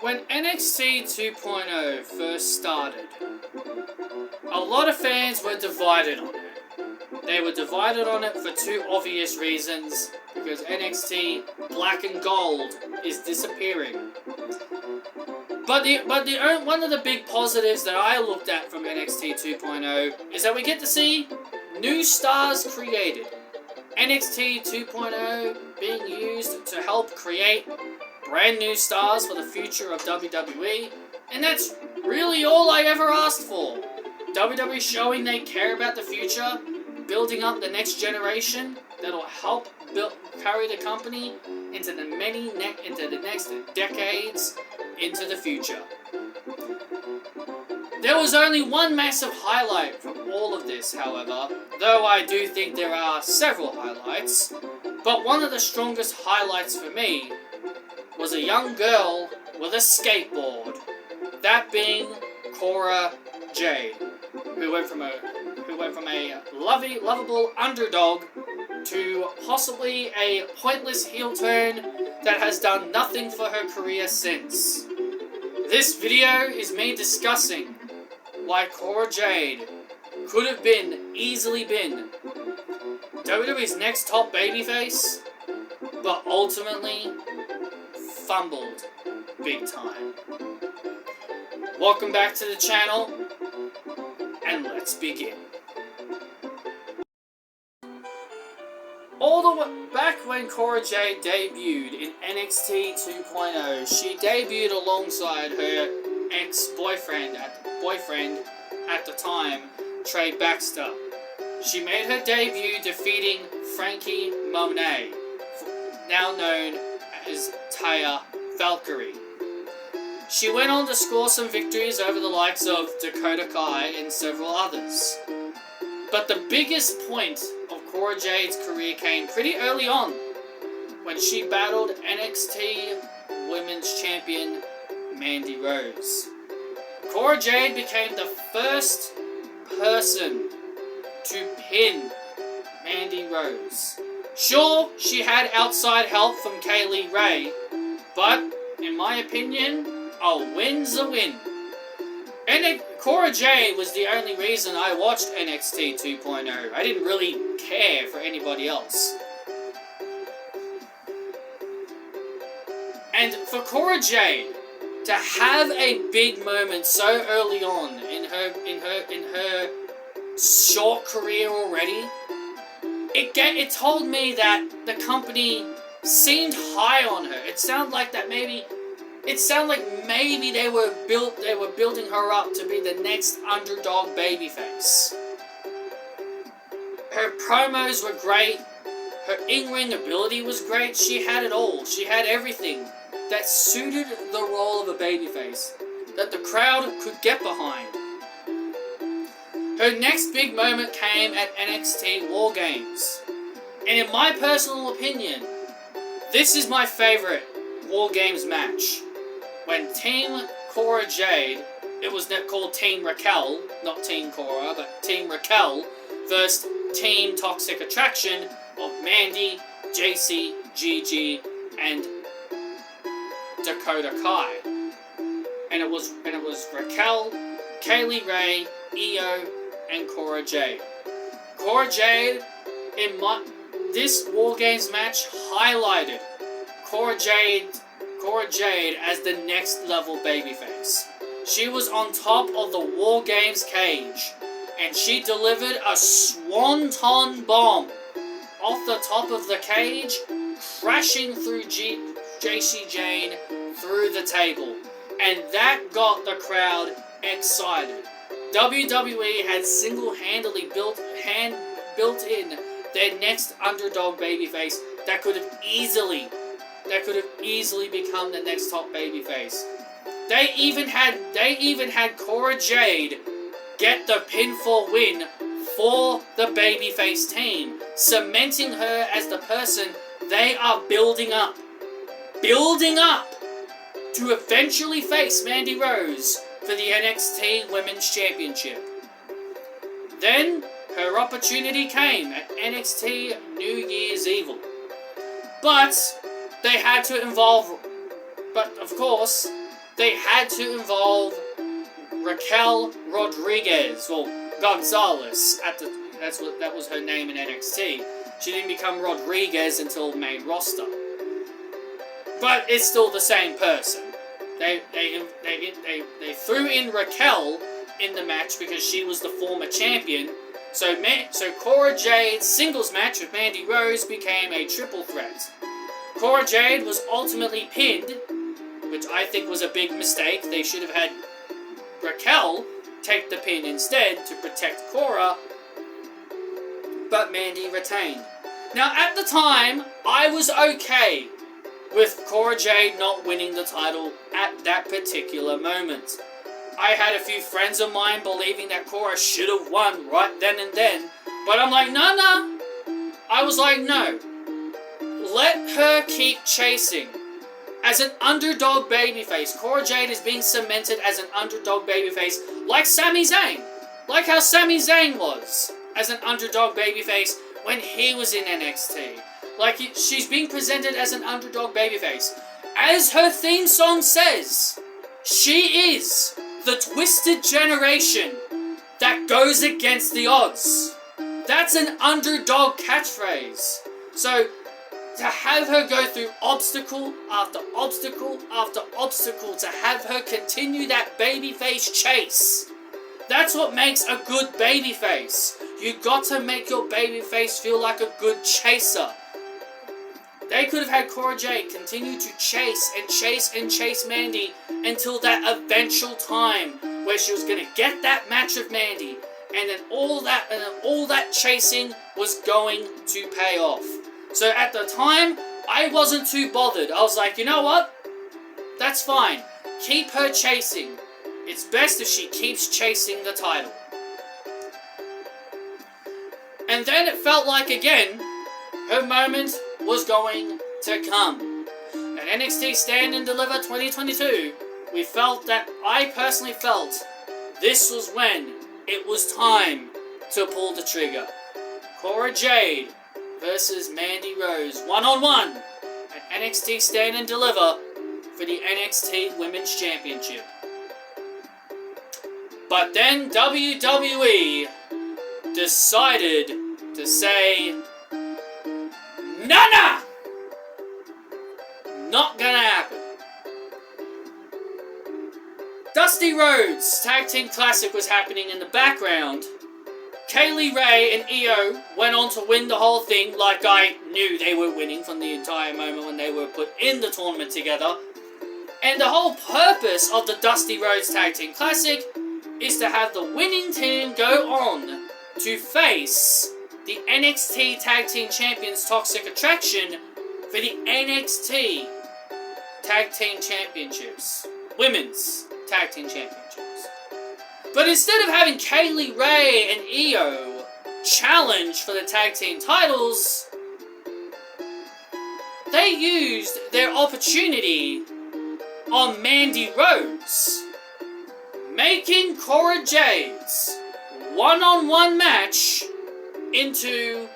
When NXT 2.0 first started, a lot of fans were divided on it. They were divided on it for two obvious reasons, because NXT Black and Gold is disappearing. But one of the big positives that I looked at from NXT 2.0 is that we get to see new stars created. NXT 2.0 being used to help create brand new stars for the future of WWE, and that's really all I ever asked for. WWE showing they care about the future, building up the next generation that'll help carry the company into the next decades into the future. There was only one massive highlight from all of this, however, though I do think there are several highlights, but one of the strongest highlights for me was a young girl with a skateboard, that being Cora Jade, who went from a lovable underdog to possibly a pointless heel turn that has done nothing for her career since. This video is me discussing why Cora Jade could have easily been WWE's next top babyface, but ultimately fumbled big time. Welcome back to the channel, and let's begin. All the way back when Cora Jade debuted in NXT 2.0, she debuted alongside her ex-boyfriend at the time, Trey Baxter. She made her debut defeating Frankie Monet, now known as Taya Valkyrie. She went on to score some victories over the likes of Dakota Kai and several others. But the biggest point of Cora Jade's career came pretty early on, when she battled NXT Women's Champion Mandy Rose. Cora Jade became the first person to pin Mandy Rose. Sure, she had outside help from Kaylee Ray, but in my opinion, a win's a win. And Cora Jade was the only reason I watched NXT 2.0. I didn't really care for anybody else. And for Cora Jade to have a big moment so early on in her short career already, it told me that the company seemed high on her. It sounded like maybe they were building her up to be the next underdog babyface. Her promos were great. Her in-ring ability was great. She had it all. She had everything that suited the role of a babyface that the crowd could get behind. Her next big moment came at NXT War Games. And in my personal opinion, this is my favorite War Games match. When Team Cora Jade, it was called Team Raquel, not Team Cora, but Team Raquel, versus Team Toxic Attraction of Mandy, JC, Gigi, and Dakota Kai. And it was Raquel, Kaylee Ray, Io, and Cora Jade. Cora Jade, this War Games match highlighted Cora Jade as the next level babyface. She was on top of the War Games cage, and she delivered a swanton bomb off the top of the cage, crashing through JC Jane through the table, and that got the crowd excited. WWE had single-handedly built in their next underdog babyface that could have easily become the next top babyface. They even had Cora Jade get the pinfall win for the babyface team, cementing her as the person they are building up to eventually face Mandy Rose for the NXT Women's Championship. Then her opportunity came at NXT New Year's Evil. But they had to involve, but of course, they had to involve Raquel Rodriguez, or Gonzalez, that was her name in NXT. She didn't become Rodriguez until main roster. But it's still the same person. They threw in Raquel in the match because she was the former champion. So Cora Jade's singles match with Mandy Rose became a triple threat. Cora Jade was ultimately pinned, which I think was a big mistake. They should have had Raquel take the pin instead to protect Cora, but Mandy retained. Now, at the time, I was okay with Cora Jade not winning the title at that particular moment. I had a few friends of mine believing that Cora should have won right then and then, but I'm like, no. I was like, no. Let her keep chasing. As an underdog babyface, Cora Jade is being cemented as an underdog babyface, like Sami Zayn. Like how Sami Zayn was as an underdog babyface when he was in NXT. Like, she's being presented as an underdog babyface. As her theme song says, she is the twisted generation that goes against the odds. That's an underdog catchphrase. So, to have her go through obstacle after obstacle after obstacle, to have her continue that babyface chase, that's what makes a good babyface. You got to make your babyface feel like a good chaser. They could have had Cora Jade continue to chase and chase and chase Mandy until that eventual time where she was going to get that match with Mandy, and then all that chasing was going to pay off. So at the time, I wasn't too bothered. I was like, you know what? That's fine. Keep her chasing. It's best if she keeps chasing the title. And then it felt like, again, her moment was going to come. At NXT Stand and Deliver 2022, I personally felt, this was when it was time to pull the trigger. Cora Jade versus Mandy Rose, one-on-one at NXT Stand and Deliver for the NXT Women's Championship. But then WWE decided to say, Nana! Not gonna happen. Dusty Rhodes Tag Team Classic was happening in the background. Kaylee Ray and Io went on to win the whole thing, like I knew they were winning from the entire moment when they were put in the tournament together. And the whole purpose of the Dusty Rhodes Tag Team Classic is to have the winning team go on to face the NXT Tag Team Champions Toxic Attraction for the NXT Tag Team Championships. Women's Tag Team Championships. But instead of having Kaylee Ray and Io challenge for the tag team titles, they used their opportunity on Mandy Rose, making Cora Jade's one-on-one match into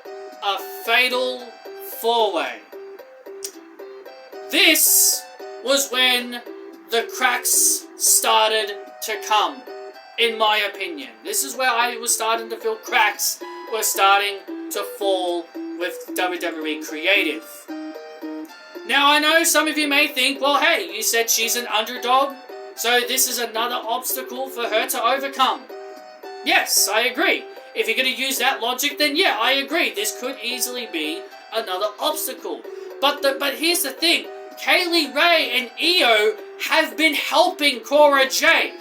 a fatal four-way. This was when the cracks started to come. In my opinion, this is where I was starting to feel cracks were starting to fall with WWE Creative. Now, I know some of you may think, well, hey, you said she's an underdog, so this is another obstacle for her to overcome. Yes, I agree. If you're going to use that logic, then yeah, I agree. This could easily be another obstacle. But here's the thing. Kaylee Ray and Io have been helping Cora Jade.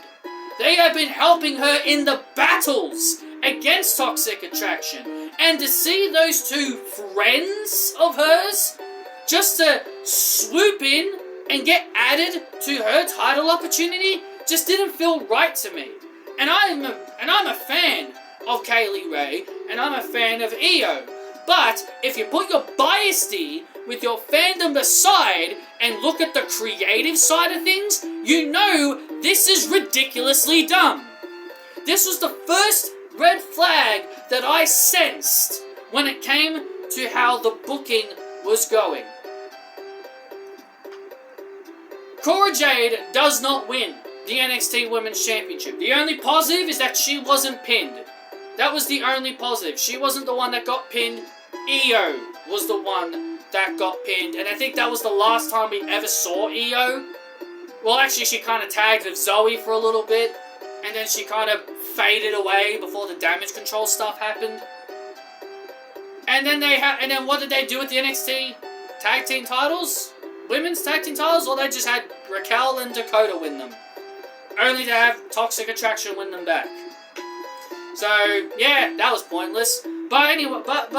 They have been helping her in the battles against Toxic Attraction. And to see those two friends of hers just to swoop in and get added to her title opportunity just didn't feel right to me. And I'm a fan of Kaylee Ray, and I'm a fan of Io. But if you put your biasty with your fandom aside and look at the creative side of things, you know this is ridiculously dumb. This was the first red flag that I sensed when it came to how the booking was going. Cora Jade does not win the NXT Women's Championship. The only positive is that she wasn't pinned. That was the only positive. She wasn't the one that got pinned. Io was the one that got pinned. And I think that was the last time we ever saw Io. Well, actually, she kind of tagged with Zoe for a little bit. And then she kind of faded away before the damage control stuff happened. And then what did they do with the NXT tag team titles? Women's tag team titles? Or they just had Raquel and Dakota win them. Only to have Toxic Attraction win them back. So, yeah, that was pointless. But anyway, but,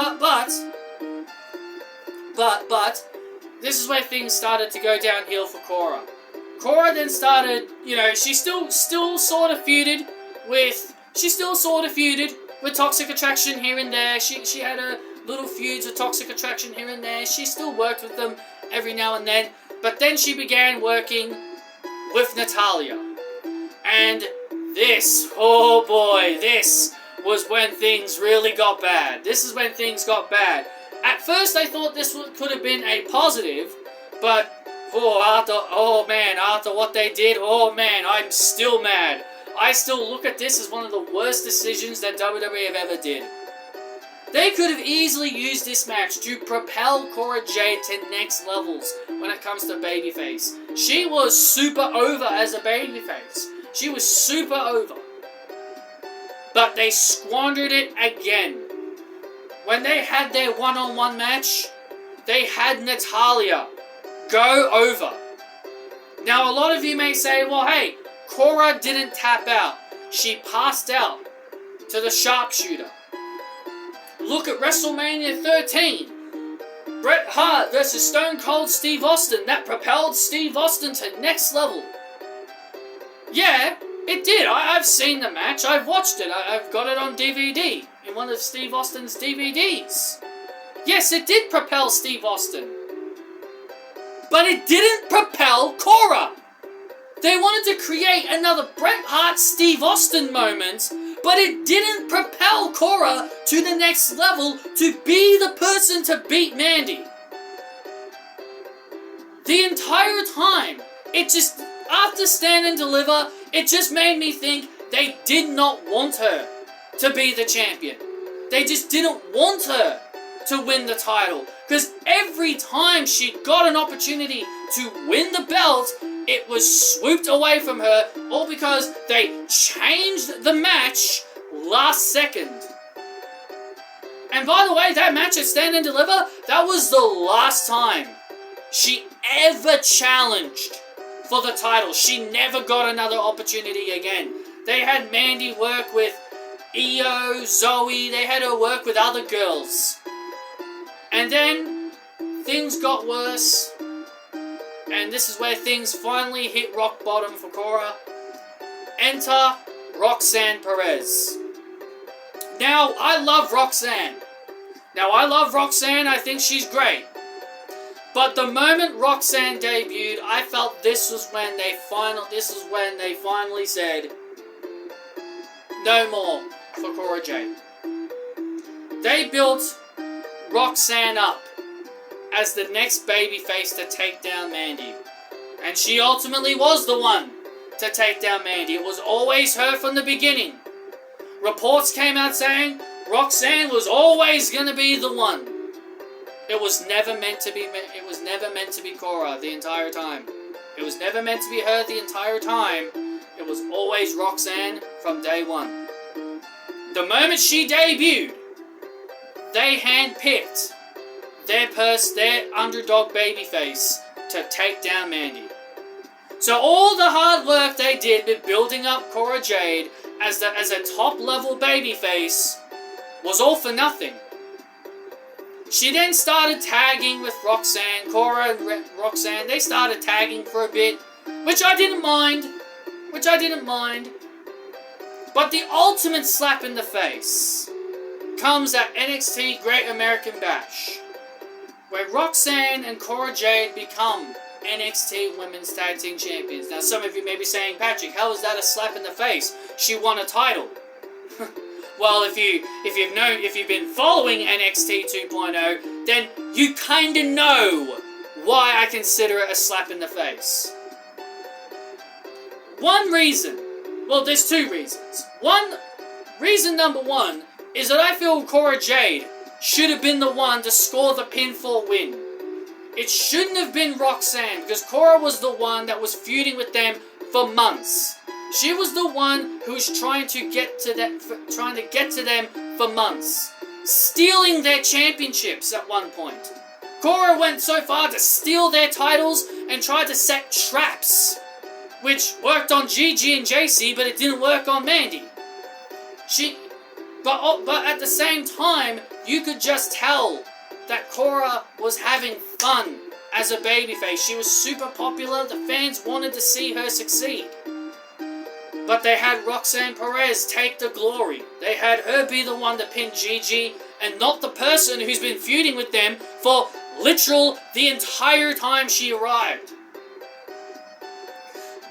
this is where things started to go downhill for Cora. Cora then started, she still sort of feuded with Toxic Attraction here and there. She had a little feuds with Toxic Attraction here and there. She still worked with them every now and then. But then she began working with Natalya. And this, oh boy, this was when things really got bad. This is when things got bad. At first I thought this could have been a positive, but after what they did, I'm still mad. I still look at this as one of the worst decisions that WWE have ever did. They could have easily used this match to propel Cora Jade to next levels when it comes to Babyface. She was super over as a Babyface. She was super over. But they squandered it again. When they had their one-on-one match, they had Natalya go over. Now, a lot of you may say, well, hey, Cora didn't tap out. She passed out to the sharpshooter. Look at WrestleMania 13. Bret Hart versus Stone Cold Steve Austin. That propelled Steve Austin to next level. Yeah, it did. I've seen the match. I've watched it. I've got it on DVD in one of Steve Austin's DVDs. Yes, it did propel Steve Austin. But it didn't propel Cora. They wanted to create another Bret Hart Steve Austin moment, but it didn't propel Cora to the next level to be the person to beat Mandy. The entire time, after Stand and Deliver, it just made me think they did not want her to be the champion. They just didn't want her to win the title. Because every time she got an opportunity to win the belt, it was swooped away from her, all because they changed the match last second. And by the way, that match at Stand and Deliver, that was the last time she ever challenged for the title. She never got another opportunity again. They had Mandy work with Io, Zoe, they had her work with other girls. And then things got worse. And this is where things finally hit rock bottom for Cora. Enter Roxanne Perez. Now, I love Roxanne. I think she's great. But the moment Roxanne debuted, I felt this was when they finally said, no more for Cora Jade. They built Roxanne up as the next babyface to take down Mandy. And she ultimately was the one to take down Mandy. It was always her from the beginning. Reports came out saying Roxanne was always going to be the one. It was never meant to be Cora the entire time. It was never meant to be her the entire time. It was always Roxanne from day one. The moment she debuted, they handpicked their underdog babyface to take down Mandy. So all the hard work they did with building up Cora Jade as a top level babyface was all for nothing. She then started tagging with Roxanne. Cora and Roxanne, they started tagging for a bit, which I didn't mind. But the ultimate slap in the face comes at NXT Great American Bash, where Roxanne and Cora Jade become NXT Women's Tag Team Champions. Now, some of you may be saying, Patrick, how is that a slap in the face? She won a title. Well, if you've been following NXT 2.0, then you kind of know why I consider it a slap in the face. One reason. Well, there's two reasons. Reason number one is that I feel Cora Jade should have been the one to score the pinfall win. It shouldn't have been Roxanne, because Cora was the one that was feuding with them for months. She was the one who was trying to get to them for months, stealing their championships at one point. Cora went so far to steal their titles and tried to set traps, which worked on Gigi and JC, but it didn't work on Mandy. But at the same time, you could just tell that Cora was having fun as a babyface. She was super popular. The fans wanted to see her succeed. But they had Roxanne Perez take the glory. They had her be the one to pin Gigi, and not the person who's been feuding with them for the entire time she arrived.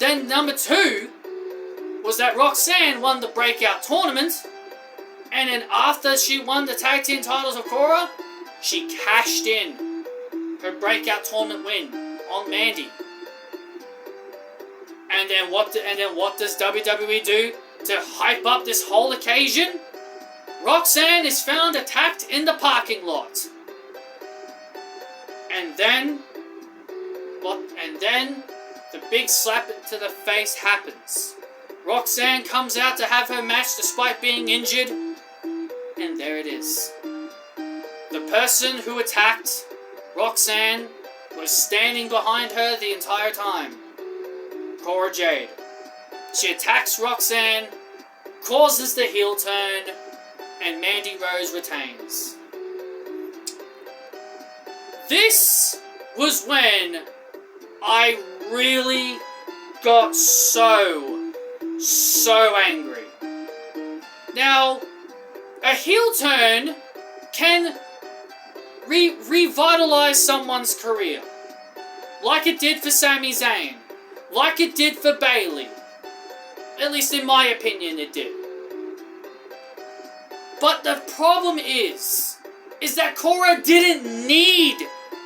Then number two was that Roxanne won the breakout tournament, and then after she won the tag team titles of Cora, she cashed in her breakout tournament win on Mandy. And then what does WWE do to hype up this whole occasion? Roxanne is found attacked in the parking lot. And then the big slap to the face happens. Roxanne comes out to have her match despite being injured, and there it is. The person who attacked Roxanne was standing behind her the entire time. Cora Jade. She attacks Roxanne, causes the heel turn, and Mandy Rose retains. This was when I really got so angry. Now, a heel turn can revitalize someone's career, like it did for Sami Zayn, like it did for Bayley. At least in my opinion, it did. But the problem is that Cora didn't need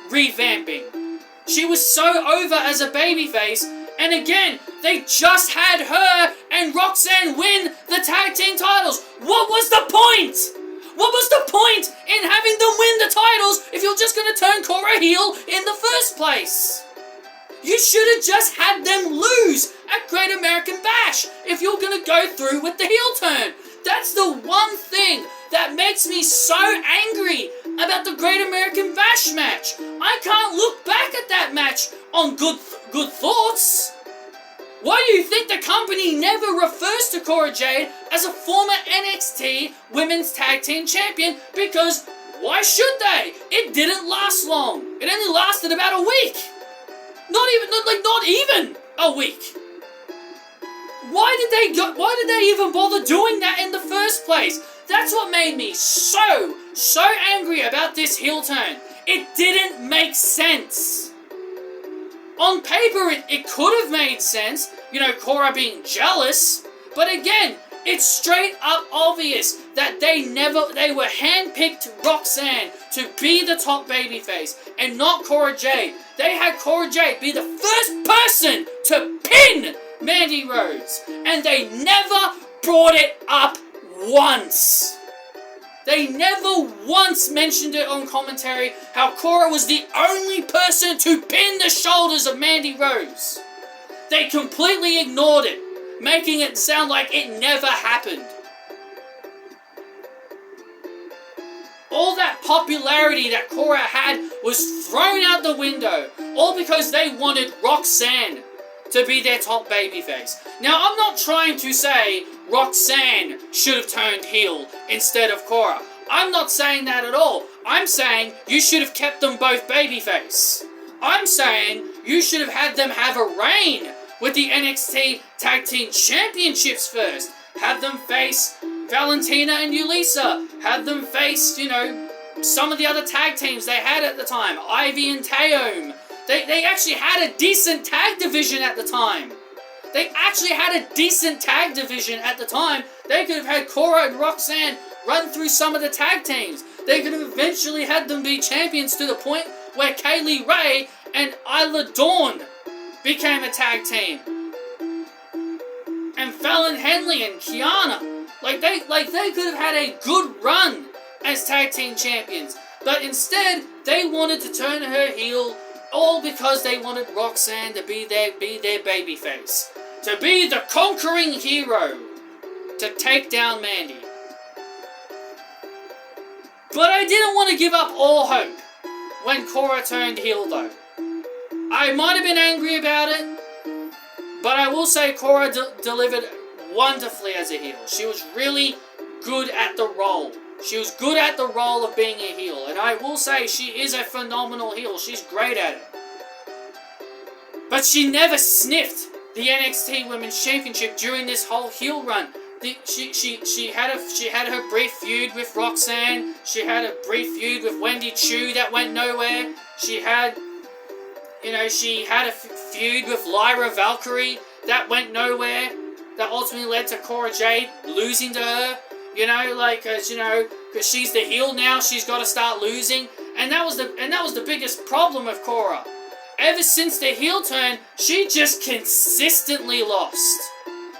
revamping. She was so over as a babyface, and again, they just had her and Roxanne win the tag team titles. What was the point? What was the point in having them win the titles if you're just going to turn Cora heel in the first place? You should have just had them lose at Great American Bash if you're going to go through with the heel turn. That's the one thing that makes me so angry about the Great American Bash match. I can't look back at that match on good thoughts. Why do you think the company never refers to Cora Jade as a former NXT Women's Tag Team Champion? Because why should they? It didn't last long. It only lasted about a week. Not even a week. Why did they even bother doing that in the first place? That's what made me so angry about this heel turn. It didn't make sense. On paper, it could have made sense, Cora being jealous, but again, it's straight up obvious that they were handpicked Roxanne to be the top babyface, and not Cora Jade. They had Cora Jade be the first person to pin Mandy Rose, and they never brought it up once. They never once mentioned it on commentary how Cora was the only person to pin the shoulders of Mandy Rose. They completely ignored it, making it sound like it never happened. All that popularity that Cora had was thrown out the window, all because they wanted Roxanne to be their top babyface. Now, I'm not trying to say Roxanne should have turned heel instead of Cora. I'm not saying that at all. I'm saying you should have kept them both babyface. I'm saying you should have had them have a reign with the NXT Tag Team Championships first. Have them face Valentina and Yulisa. Have them face, some of the other tag teams they had at the time. Ivy and Teom. They actually had a decent tag division at the time. They could have had Cora and Roxanne run through some of the tag teams. They could have eventually had them be champions to the point where Kaylee Ray and Isla Dawn became a tag team. and Fallon Henley and Kiana. Like they could have had a good run as tag team champions. But instead, they wanted to turn her heel, all because they wanted Roxanne to be their babyface. To be the conquering hero. To take down Mandy. But I didn't want to give up all hope when Cora turned heel, though. I might have been angry about it, but I will say Cora delivered wonderfully as a heel. She was really good at the role. She was good at the role of being a heel, and I will say she is a phenomenal heel. She's great at it. But she never sniffed the NXT Women's Championship during this whole heel run. She had her brief feud with Roxanne. She had a brief feud with Wendy Chu that went nowhere. She had a feud with Lyra Valkyrie that went nowhere. That ultimately led to Cora Jade losing to her. Because she's the heel now, she's got to start losing, and that was the biggest problem with Cora. Ever since the heel turn, she just consistently lost.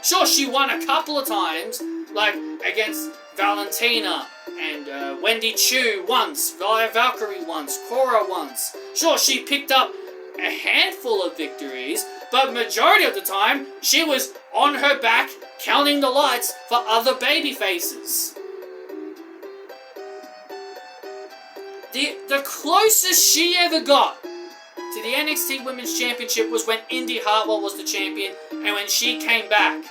Sure, she won a couple of times, like against Valentina and Wendy Chu once, Valkyrie once, Cora once. Sure, she picked up a handful of victories, but majority of the time, she was on her back counting the lights for other baby faces. The closest she ever got to the NXT Women's Championship was when Indy Hartwell was the champion and when she came back.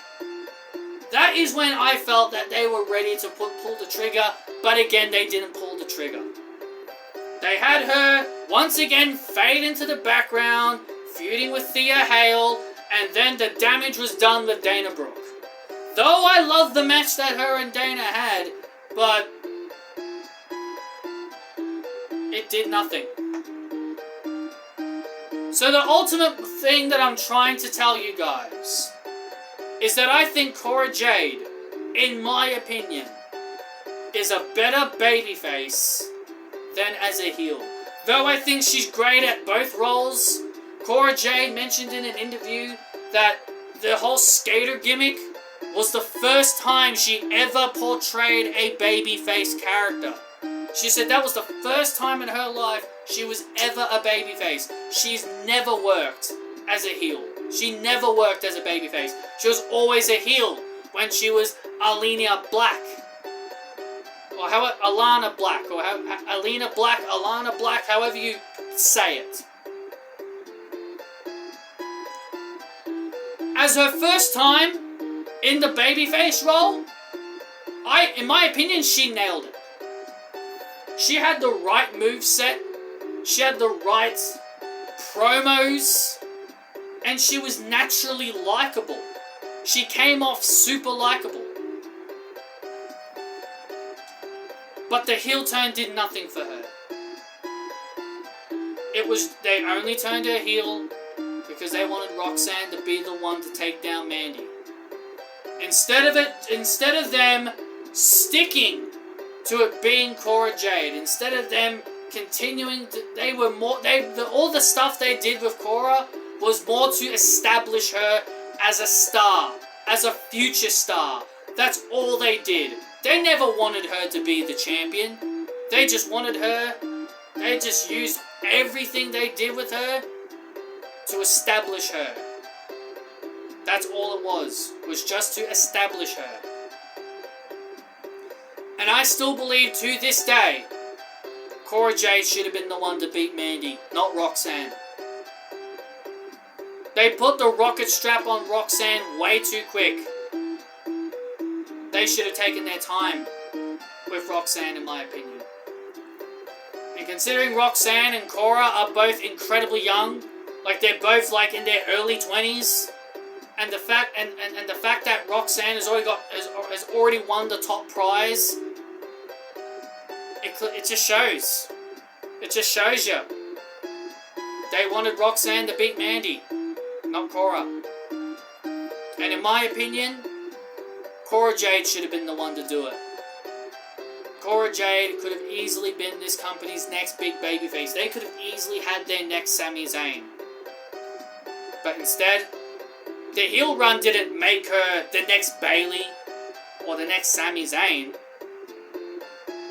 That is when I felt that they were ready to pull the trigger, but again, they didn't pull the trigger. They had her once again fade into the background, feuding with Thea Hale, and then the damage was done with Dana Brooke. Though I love the match that her and Dana had, but it did nothing. So the ultimate thing that I'm trying to tell you guys is that I think Cora Jade, in my opinion, is a better babyface than as a heel. Though I think she's great at both roles, Cora Jade mentioned in an interview that the whole skater gimmick was the first time she ever portrayed a babyface character. She said that was the first time in her life she was ever a babyface. She's never worked as a heel. She never worked as a babyface. She was always a heel when she was Alina Black. Or Alana Black, or Alina Black, Alana Black, however you say it. As her first time in the babyface role, in my opinion, she nailed it. She had the right moveset, she had the right promos, and she was naturally likable. She came off super likable. But the heel turn did nothing for her. They only turned her heel because they wanted Roxanne to be the one to take down Mandy. Instead of them sticking to it being Cora Jade, instead of them continuing to, all the stuff they did with Cora was more to establish her as a star, as a future star. That's all they did. They never wanted her to be the champion. They just wanted her. They just used everything they did with her to establish her. That's all it was just to establish her. And I still believe to this day, Cora Jade should have been the one to beat Mandy, not Roxanne. They put the rocket strap on Roxanne way too quick. They should have taken their time with Roxanne, in my opinion. And considering Roxanne and Cora are both incredibly young, like they're both like in their early 20s, and the fact that Roxanne has already won the top prize, it just shows. It just shows you. They wanted Roxanne to beat Mandy, not Cora. And in my opinion, Cora Jade should have been the one to do it. Cora Jade could have easily been this company's next big babyface. They could have easily had their next Sami Zayn. But instead, the heel run didn't make her the next Bayley or the next Sami Zayn.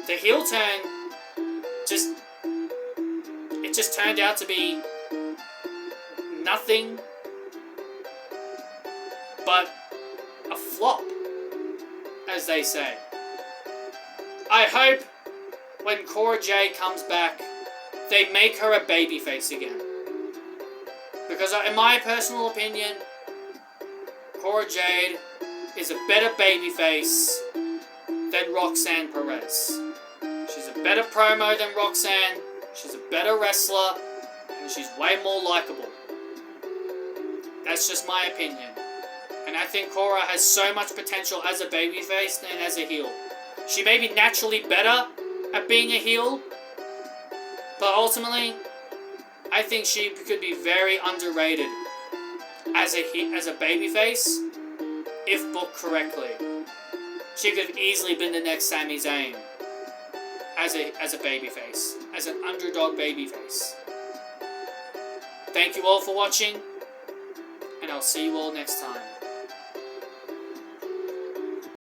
The heel turn just turned out to be nothing but a flop, as they say. I hope when Cora Jade comes back, they make her a babyface again. Because in my personal opinion, Cora Jade is a better babyface than Roxanne Perez. She's a better promo than Roxanne, she's a better wrestler, and she's way more likable. That's just my opinion. And I think Cora has so much potential as a babyface than as a heel. She may be naturally better at being a heel, but ultimately, I think she could be very underrated as a babyface if booked correctly. She could have easily been the next Sami Zayn as a babyface, as an underdog babyface. Thank you all for watching, and I'll see you all next time.